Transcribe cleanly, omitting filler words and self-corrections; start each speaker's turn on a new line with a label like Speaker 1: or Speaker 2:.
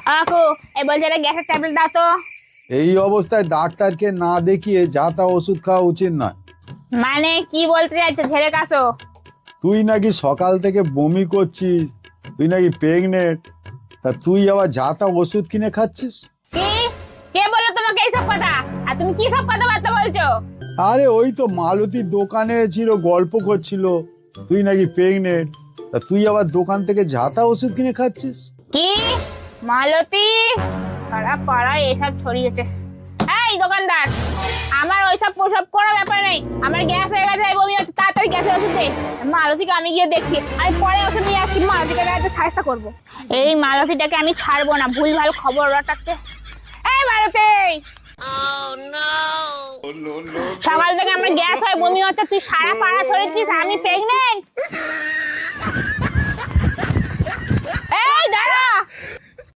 Speaker 1: কাকু এই বলছে এটা গ্যাসের ট্যাবলেট দাও তো।
Speaker 2: এই অবস্থায় ডাক্তারকে না দেখিয়ে যা তা ওষুধ খাওয়া উচিত নয়।
Speaker 1: মানে কি বলতে চাইছো, ঝেড়ে কাশো?
Speaker 2: তুই নাকি সকাল থেকে বমি করছিস, তুই নাকি প্রেগনেন্ট, তা তুই আবার যা তা ওষুধ কিনে খাচ্ছিস?
Speaker 1: কি? কে বললো তোমাকে এইসব কথা? আর তুমি কি সব কথাবার্তা বলছো?
Speaker 2: আরে ওই তো মালতীর দোকানে ছিল, গল্প করছিল তুই নাকি প্রেগনেন্ট, তা তুই আবার দোকান থেকে যা তা ওষুধ কিনে খাচ্ছিস?
Speaker 1: কি মালতী? পাড়া পাড়ায় এসব ছড়িয়েছে। এই দোকানদার, আমার ওইসব প্রসব কোনো ব্যাপার নেই। আমার গ্যাস হয়ে গেছে, বমি হচ্ছে, তাড়াতাড়ি গ্যাসের ওষুধ দে। মালতীকে আমি গিয়ে দেখছি, আমি পরে ওষুধ নিয়ে আসছি। মালতীকে একটা সাহায্য করবো। এই মালতীটাকে আমি ছাড়বো না, ভুল ভাল খবর রাখতে। এই মালতী, সকাল থেকে আমার গ্যাস হয়, বমি হচ্ছে, তুই সারা পাড়া ছড়িয়েছিস আমি প্রেগনেন্ট। এই দাঁড়া,